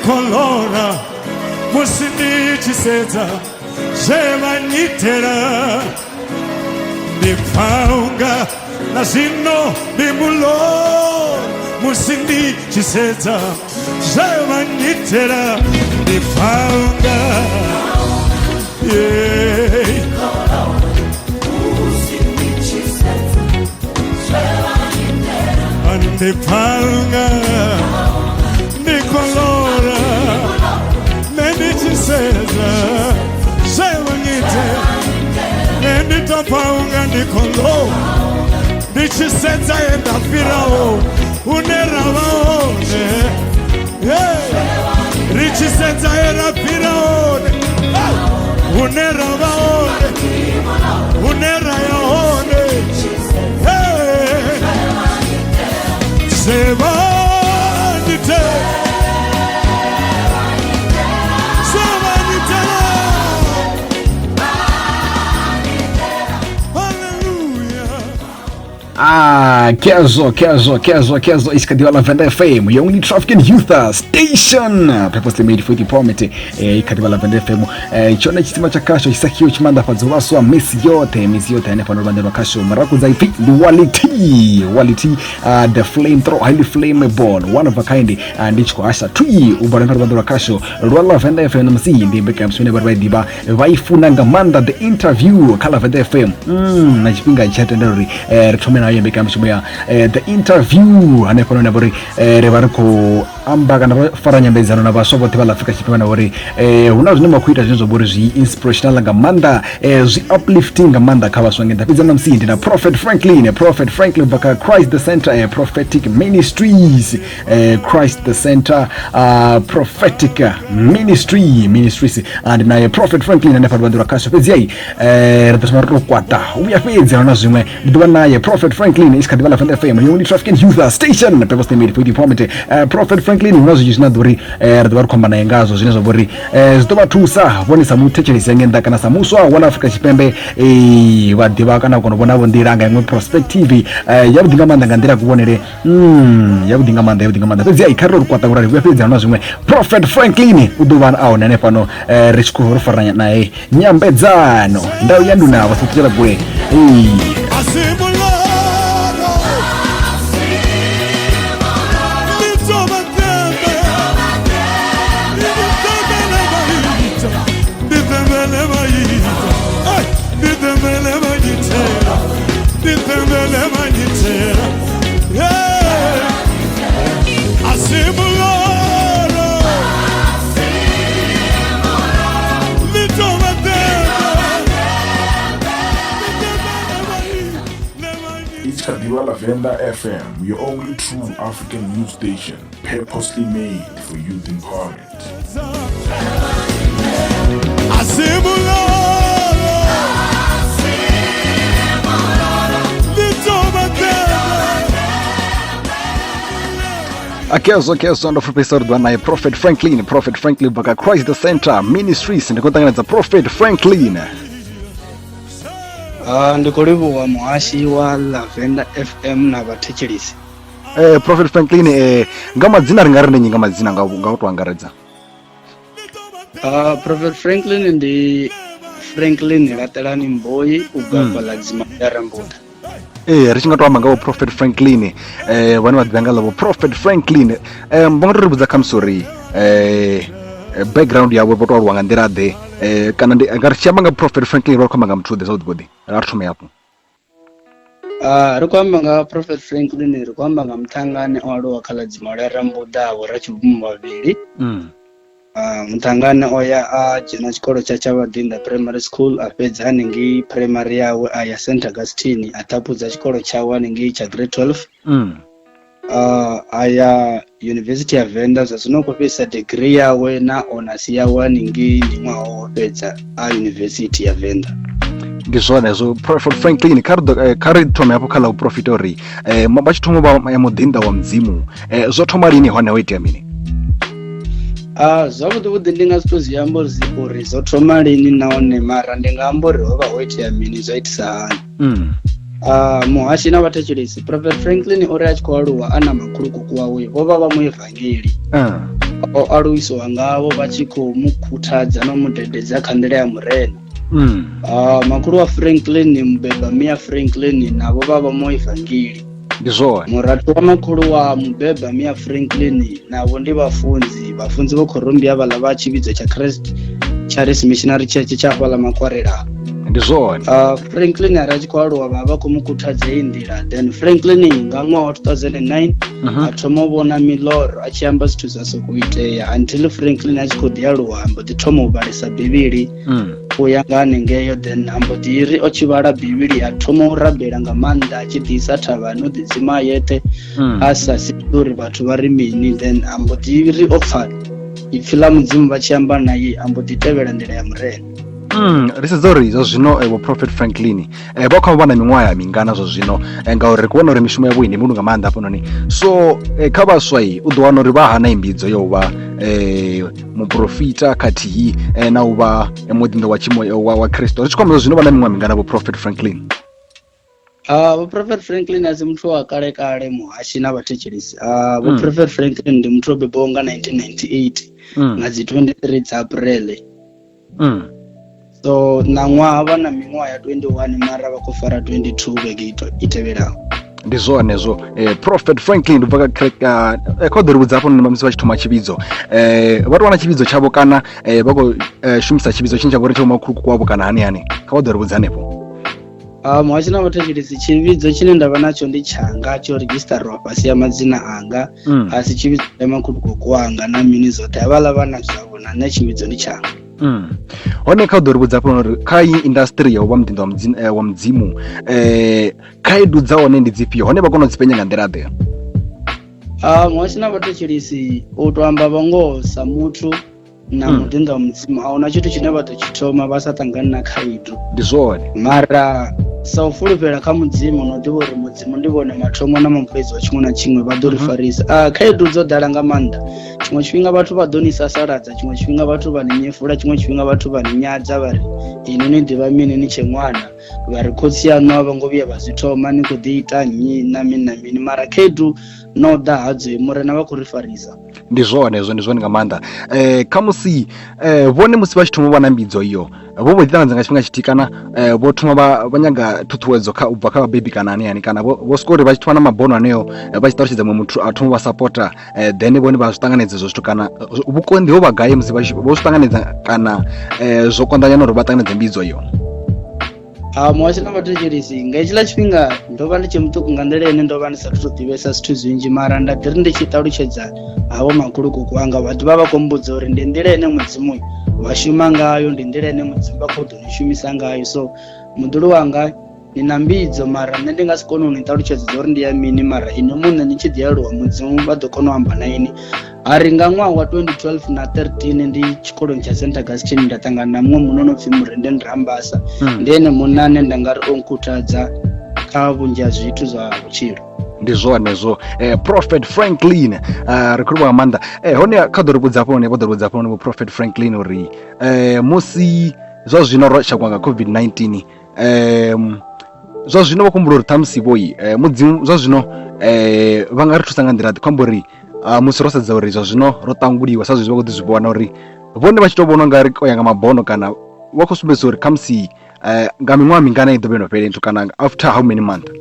Colora musini chiseza jema nitera Nipaunga na zino bimulo musini chiseza jema nitera Nipaunga yeah musini chiseza jema nitera Nipaunga Nicolora Medichiseza Shewangite Nenditapaunga Nicolo Dichiseza enda firao Unerawaone Richiseza era firaone Unerawaone Unerayaone Shewangite Kezo iskadiwala Venda FM, your only trafficking youth station. Purposely made for the pomete, ikadiwala Venda FM. Chona chisima cha kasho, isakio chimanda fadzowaswa, miss yote, ene panorabanda wa kasho, maraku zaipi, Walletee, the flamethrower, highly flammable, one of a kind, and ichko asha, tui, ubarabanda wa kasho, Rwala Venda FM, MC, the Beckham Swineba Diba, Waifunanga Manda, the interview, Kala Venda FM, Najipinga Chatendari, Retomena. The interview anekona na bori rebarko ambaga na faranya bezano na basobo tibala Afrika chipana bori unazunema kuita zinzo bori zi inspirational ngamanda zi uplifting ngamanda kabaswange ndapiza na msindi na Prophet Franklin baka Christ the Center prophetic ministries Christ the Center prophetic ministries and na Prophet Franklin na fadwa kasho pezi ai retasma rokwata uya pezi na nazumwe bidwana Prophet Franklin is kadibala Venda FM, your only trafficking youth station. Purposely made for the pomete. Prophet Franklin unazo jina duri radwar kwamba na ngazo zinazo bori zitoba tusa woni samu techeri sengenda kana samuswa wala Afrika chipembe wadiba kana kono bona bondiranga ngwe perspective yabudinga manda ngandira kubonere yabudinga manda pezi ai karro kwata urari we pezi unazo mwe Prophet Franklin udubana awo nene pano risku rufaranya nae nyambedzano ndau yanduna wasutira bure Venda FM, your only true African news station, purposely made for youth empowerment. Kezo ndo professor dwana Prophet Franklin baka Christ the Center ministries ndikotangana za Prophet Franklin. Ndikolivu wa muashi wa la Venda FM na batecherisi. Prophet Franklin ngama dzina ringarinde nyinga madzina ngautwangaradza. Prophet Franklin ndi Franklin latalani mboyi ugamba lazima yarambuda. Richingatwa manga Prophet Franklin wani wadanga labo Prophet Franklin mbongo ribuza kamsori background yawe botwa rwangandira de kana ndi agarchamba Prophet Franklin ro kwamba mtrude south body arthome yapo rikwamba nga Prophet Franklin rikwamba nga mtangane walo wakala dzimala rambuda warachibumba babiri mtangane oya jina chikolo cha Venda primary school apedza aningi primary yawe aya St Augustine atapudza chikolo chawe aningi cha grade 12 aya University ya Venda zazinokopesa degree yawe na honors yawe aningi ndimwawo pedza a University ya Venda. ndi zwone zwo Prophet Franklin kari thoma hapo khala uprofita uri vha tshi thoma vha mudinda wa mudzimu zwo thoma lini hone ho itea mini? Zwavhuḓi vhuḓi ndi nga si to zwi amba uri zwo thoma lini nahone mara ndi nga amba uri ho vha ho itea mini zwa itisa hani. Muhashi na vhathetshelesi Prophet Franklin uri a tshi khou aluwa a na makhulukuku wawe vho vha vha mu evangeli o aluwiswa ngavho vha tshi khou mu khuthadza na mu dededza kha nḓila ya murena. Makhulu wa Franklin mubeba Mia Franklin navho vha vha mu evangeli. Ndi zwone murato wa makhulu wa mubeba Mia Franklin navho ndi vhafunzi vho Colombia vhala vha tshivhidzo tsha Christ Charis Missionary Church tsha fhala Makwarela. Ndi zwone Franklin ara tshi khou aluwa vha khou mu khuthadza hei nḓila. Then Franklin nga ṅwaha wa 2009 a thoma u vhona miloro a tshi amba zwithu zwa sokou itea until Franklin a tshi khou ḓi aluwa ambo ḓi thoma u vhalesa Bivhili u ya nga hanengeyo. Then ambo ḓi ri o tshi vhala Bivhili a thoma u rabela nga maanḓa a tshi ḓisa thavhani u ḓidzima a yeṱhe a sa sedzi uri vhathu vha ri mini. Then ambo ḓi ri o pfha ipfhi ḽa mudzimu vha tshi amba naye ambo ḓi tevhela nḓila ya murena. Ri sedza uri zwa zwino vho Prophet Franklin vha khou vha na miṅwaha ya mingana zwa zwino ngauri ri vhona uri mishumo yavho ndi munhu nga maanḓa hafhanoni. So kha vhaswa u ḓo wana uri vha hana imbidzo yo vha muprofita khathihi na u vha mudinda wa tshimo wa Kristo. Ri tshi khou zwino vha na miṅwaha mingana vho Prophet Franklin? Vho Prophet Franklin asi muthu wa kale kale muhashi na vhathetshelesi. Vho Prophet Franklin ndi muthu o bebiwaho nga 1998 nga dzi 23 dza April. So na ṅwaha vha na miṅwaha ya 21 mara vha khou fara 22 vhege i tevhelaho. Ndi zwone zwo Prophet Franklin ubva kha ḓo ri vhudza hafho nṋe musi vha tshi thoma tshivhidzo vha tou wana tshivhidzo tshavho kana vha khou shumisa tshivhidzo tshine tsha vha uri tsha makhulukuku wavho kana hani kha vha ḓo ri vhudza hanefho. Muhashi na vhathetshelesi tshivhidzo tshine ndavha natsho ndi tshanga tsho redzhisiṱariwa fhasi ya madzina anga a si tshivhidzo tsha makhulukuku wanga na mini zwoṱhe havhaḽa vhana zwavho na nṋe tshivhidzo ndi tshanga. Hone kha u ḓo ri vhudza hafho uri kha iyi industry ya u vha mudinda wa mudzimu khaedu dza hone ndi dzifhio hone vha kona u dzi penya nga nḓila ḓe? Muhashi na vhathetshelesi u tou amba vhangoho sa muthu na mudinda wa mudzimu ahuna tshithu tshine vha ḓo tshi thoma vha sa ṱangani na khaedu. Ndi zwone mara sa u fulufhela kha mudzimu no ḓivha uri mudzimu ndi vhone mathomo na mafhedzi wa tshiṅwe na tshiṅwe vha ḓo ri farisa. Khaedu dzo ḓala nga maanḓa. Tshiṅwe tshifhinga vhathu vha ḓo ni sasaladza, tshiṅwe tshifhinga vhathu vha ni nyefula, tshiṅwe tshifhinga vhathu vha ni nyadza vha ri ini ni ḓivha mini ni tshe ṅwana, vha ri khotsi yaṋu a vho ngo vhuya vha zwi thoma ni khou ḓi ita nnyi na mini na mini mara khaedu no ḓa hadzo murena vha khou ri farisa. Ndi zwone nga maanḓa kha musi vhone musi vha tshi thoma u vha na mbidzo iyo vho ḓi ṱanganedza nga tshifhinga tshithihi kana vho thoma vha nyaga ṱhuṱhuwedzo u bva kha vhabebi kana hani kana vho sokou uri vha tshi thoma na mabono aneyo vha tshi ṱalutshedza muṅwe muthu a thoma vha sapota then vhone vha zwi ṱanganedza ezwo zwithu kana vhukonḓi ho vha gai musi vho zwi ṱanganedza kana zwo konḓa nyana uri vha ṱanganedze mbidzo iyo? Muhashi na vhathetshelesi nga hetshiḽa tshifhinga ndo vha ndi tshe muṱuku nga nḓila ine ndo vha ndi sathu to ḓivhesa zwithu zwinzhi mara nda ḓi ri ndi tshi ṱalutshedza havho makhulukuku wanga vha ḓivha vha khou mbudza uri ndi nḓila ine mudzimu wa shuma ngayo, ndi nḓila ine mudzimu vha khou ḓo ni shumisa ngayo. So muḓulu wanga ni na mbidzo mara nṋe ndi nga si kone u ni ṱalutshedza uri ndi ya mini mara ine muṋe ni tshi ḓi aluwa mudzimu vha ḓo kona u amba na ini. Ari nga ṅwaha wa 2012 na 13 ndi tshikoloni tsha St Augustine nda ṱangana na muṅwe munna no pfhi Murende Nrambasa ndi ene munna ane nda nga ri o nkhuthadza kha vhunzhi ha zwithu zwa vhutshilo. Ndi zwone zwo Prophet Franklin ri khou vha maanḓa hone kha ḓo ri vhudza hafho vho ḓo ri vhudza hafho vho Prophet Franklin uri musi zwa zwino ro shangwa nga COVID-19 zwa zwino vha kumbula uri ṱhamusi vhoi mudzimu zwa zwino vha nga ri thusa nga nḓila ḓi khou amba uri musi ro sedza uri zwa zwino ro ṱanguliwa sa zwezwi vha khou ḓi zwi vhona uri vhone vha tshi tou vhona nga ri o ya nga mabono kana vha khou sumbedza uri khamusi nga miṅwaha mingana i ḓo vha no fhela nthu kana after how many months?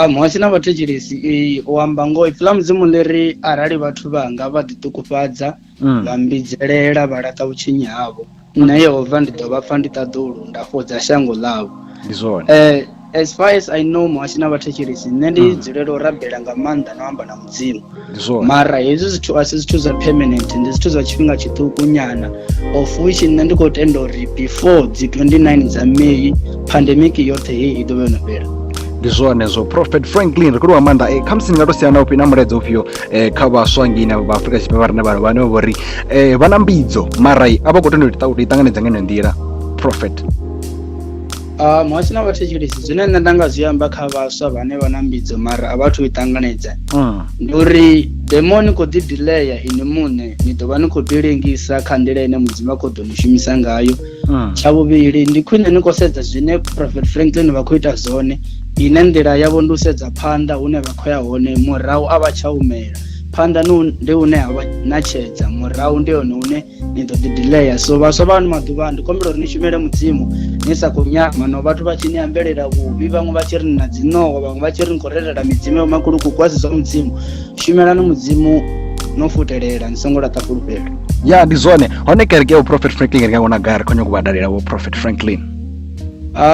Muhashi na vhathetshelesi u amba ngoho ipfhi ḽa mudzimu ḽiri arali vhathu vhanga vha ḓiṱukufhadza vha mbidzelela vha laṱa vhutshinyi havho nṋe Yehova ndi ḓo vha pfha ndi ṱaḓulu nda fhodza shango ḽavho. Ndi zwone as far as I know muhashi na vhathetshelesi nṋe ndi dzulela u rabela nga maanḓa na u amba na mudzimu mara hezwi zwithu a si zwithu zwa permanent, ndi zwithu zwa tshifhinga tshiṱuku nyana of which nṋe ndi khou tenda uri before dzi 29 dza May pandemic yoṱhe hei i ḓo vha yo no fhela. Ndi zwone zwo Prophet Franklin ri khou maanḓa kha musi ni nga to siana uphi na mulaedza ufhio kha vhaswa ngina vha Afrika Tshipembe vhane vhane vho ri vha na mbidzo mara a vha khou tenda u ṱanganedza nga ino nḓila Prophet? Mwachina vhathetshelesi zwine nṋe nda nga zwi amba kha vhaswa vhane vha na mbidzo mara a vhathu i ṱanganedza ndi uri demoni khou ḓi delaya ini muṋe ni ḓo vha ni khou ḓi lengisa kha nḓila ine mudzimu a khou ḓo ni shumisa ngayo. Tsha vhuvhili ndi khwine ni khou sedza zwine Prophet Franklin vha khou ita zwone, ine nḓila yavho ndi u sedza phanḓa hune vha khou ya hone, murahu a vha tsha umela. Phanḓa ndi hune ha vha natshedza, murahu ndi hone hune ni ḓo ḓi delaya. So vhaswa vha ano maḓuvha ndi kombela uri ni shumele mudzimu ni sa khou nyama, no vhathu vha tshi ni ambelela vhuvhi, vhaṅwe vha tshi ri ni na dzinowa, vhaṅwe vha tshi ri ni khou relela midzimu ya makhulukuku a si zwa mudzimu. Shumelani mudzimu no futelela, ni songo laṱa fulufhelo. Ya ndi zwone. Hone kereke ya Prophet Franklin ri nga wana gai khonyo kuvhadalela vho Prophet Franklin?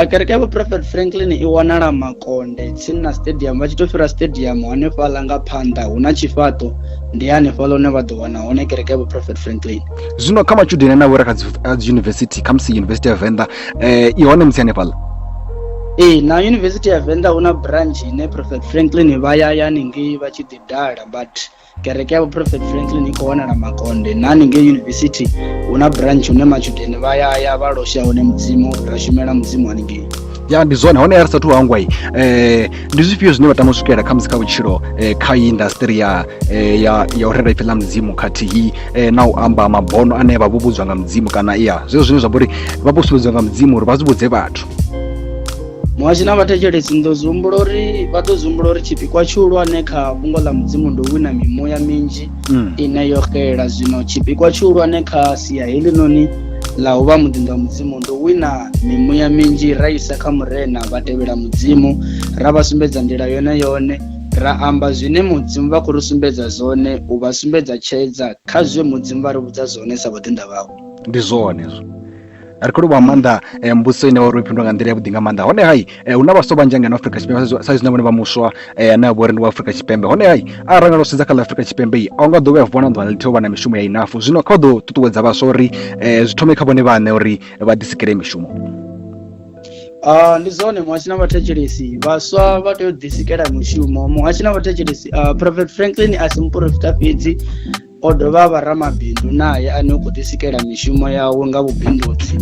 Kereke ya Prophet Franklin i wanala Makonde tsini na stadium, vha tshi to fhira stadium hanefhaḽa nga phanḓa hu na tshifhaṱo, ndi hanefhaḽa hune vha ḓo wana hone kereke ya Prophet Franklin. Zwino kha matshudeni ane a vhori kha dzi university, kha musi University ya Venda i hone musi hanefhaḽa? Na University ya Venda hu na branch ine Prophet Franklin vha ya haningei vha tshi ḓi dala, but kereke ya Prophet Franklin i khou wanala Makonde. Na haningei university hu na branch hune matshudeni vha ya vha losha hone mudzimu, ra shumela mudzimu haningei. Ya ndi zwone. Hone ari sathu hangwa ndi zwifhio zwine vha tama u swikelela kha musi kha vhutshilo kha industry ya u rera ipfi ḽa mudzimu khathihi na u amba mabono ane vha vho vhudzwa nga mudzimu, kana zwezwo zwine zwa vha uri vha vho sumbedziwa nga mudzimu uri vha zwi vhudze vhathu? Mwachina vhathetshelesi ndo zumbula uri vha ḓo zumbula uri tshipikwa tshihulwane kha fhungo ḽa mudzimu ndo wina mimuya minzhi ine yo xela. Zwino tshipikwa tshihulwane kha sia heḽi noni ḽa u vha muḓinḓa wa mudzimu ndo wina mimuya minzhi, ra isa kha murena vha tevhela mudzimu, ra vha sumbedza nḓila yone, ra amba zwine mudzimu vha khou ri sumbedza zwone, u vha sumbedza tshedza kha zwe mudzimu vha ri vhudza zwone sa vhaḓinḓa vhawe. Ndi zwone ezwo. Ari khou lwa maanḓa mbuso ine uri phindwa nga nḓila ya vhuḓi nga maanḓa. Hone hu na vhaswa vhanzhi ngeno Afrika Tshipembe sa zwine vhone vha muswa ane a vha uri ndi wa Afrika Tshipembe. Hone arali nga sedza kha ḽa Afrika Tshipembe a nga ḓo vha vhona ḓuvha ḽithihi vha na mishumo ya inafu. Zwino kha ḓo ṱuṱuwedza vhaswa uri zwi thome kha vhone vhaṋe uri vha ḓisikele mishumo. Ndi zwone muhashina vhathetshelesi, vhaswa vha tea u ḓisikela mushumo. Muhashina vhathetshelesi, Prophet Franklin a si muprofita fhedzi, o dovha vha ramabindu naye ane u khou ḓisikela mishumo yawe nga vhubindudzi.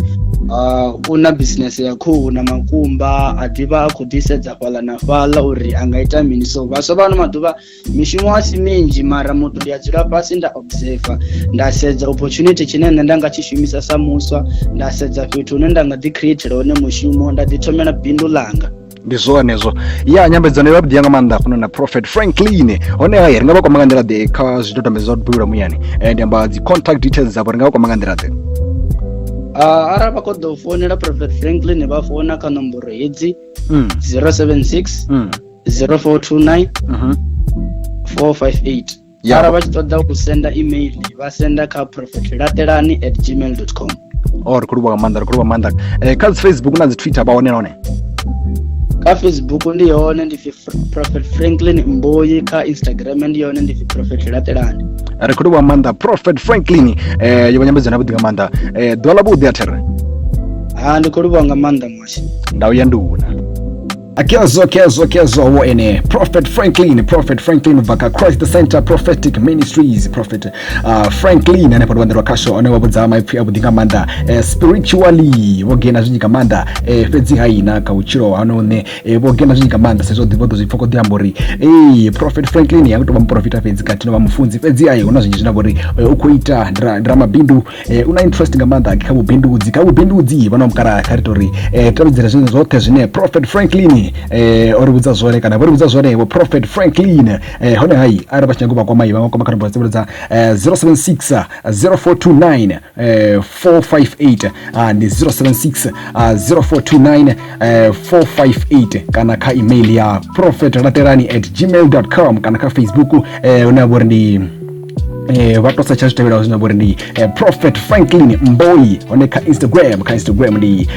U na business ya khuhu na makumba, a ḓivha a khou ḓisedza fhaḽa na fhaḽa uri a nga ita mini. So vhaswa vha ano maḓuvha mishumo a si minzhi, mara muthu ndi a dzula fhasi nda observer, nda sedza opportunity tshine nṋe nda nga tshi shumisa sa muswa, nda sedza fhethu hune nda nga ḓi createla hone mushumo, nda ḓi thomela bindu ḽanga. Ndi zwone ezwo. Ya nyambedzano vha vhuḓi nga maanḓa funa na Prophet Franklin. Hone ri nga vha kwama nga nḓila ḓe kha zwidodombedzwa zwa bula muyani, ndi amba dzi contact details dzavho, ri nga vha kwama nga nḓila ḓe? Arali vha khou ḓo founela Prophet Franklin vha founa kha nomboro hedzi 076 0429 458. Arali vha tshi ṱoḓa u senda email vha senda kha prophetlatelani@gmail.com. Ri khou lwa nga maanḓa. Kha Facebook na dzi Twitter vha hone hone? Kha Facebook ndi hone ndi Prophet Franklin Mboyi, kha Instagram ndi hone ndi Prophet Latelani. Ri khou lwa maanḓa Prophet Franklin yo nyambedzana vhuḓi nga maanḓa. Ḓuvha ḽa vhuḓi a there. Ndi khou lwa nga maanḓa mwashi. Ndau ya nduna. Kezo wo ene Prophet Franklin vaka Christ the Center Prophetic Ministries. Prophet Franklin ane podwa ndero kasho one wabudza maipfi abudi nga manda spiritually wogena zwinyi nga manda fedzi haina ka uchiro ano ne wogena zwinyi nga manda sezo divodo zwipfoko diambori Prophet Franklin yakutoba mprofita fedzi kati no bamufunzi fedzi ayi una zwinyi zwinabori ukuita drama bindu una interest nga manda ka bubindudzi bana mukara territory tabidzira zwinyi zwote zwine Prophet Franklin oribudza zwone kana oribudza zwone wo Prophet Franklin hone hai araba chinyango kwa mai vanga kwa kana budza 076 0429 458 and 076 0429 458 kana ka email ya prophetlatelani@gmail.com kana ka Facebook unabori ndi watosa cha tevela uzina bori ndi Prophet Franklin Mboyi oneka Instagram ndi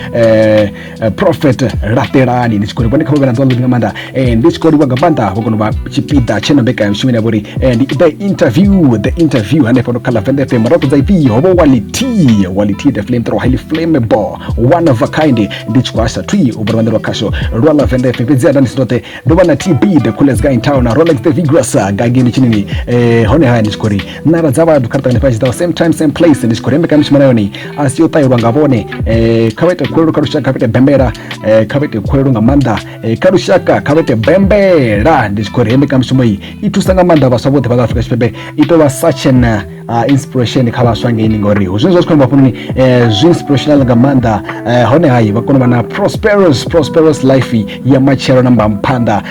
Prophet Latelani ndichikori boneka bobera nzalo ngamanda ndichikori wagabanda bokono ba chipida chena beka mshimini abori ndi the interview hande fono kala Venda FM rato zaipi hobo Walletee the flame throw highly flammable one of a kind ndichikwasha twi ubarwandero kasho Rola Venda FM pezia dani sinote dobana TB the coolest guy in town Rolex the Vigras gageni chinini hone haya ndichikori nara dza vhathu kharita ngani pachidzawo same time same place ndi chikori mbeka mishimana yoni asiyo tayirwa ngavone khavete khwelelo kharushaka khavete bembera khavete khwelelo nga manda kharushaka khavete bembera ndi chikori mbeka mishimo iyi ithusa nga manda vhaswa vhoṱhe vha Afrika Tshipembe itovha such an inspiration kha vhaswa ngeini ngori zwine zwa zwikhomba hafhunoni zwi inspirational nga manda hone hayi vha kona u vha na prosperous life ya matshelo na mbamphanḓa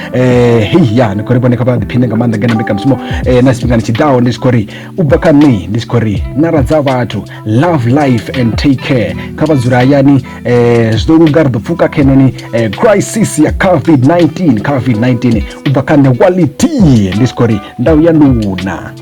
ya ndi khori vhone kha vha ḓiphine nga manda ngena mbeka mushumo na tshifhingani tshiḓaho ndi tshikori u bva kha nṋe ndi tshikori nara dza vhathu love life and take care kha vha dzula hayani zwi ḓo luga ri ḓo pfuka kha henoni crisis ya COVID-19 u bva kha nṋe Walletee ndi tshikori ndau ya nduna.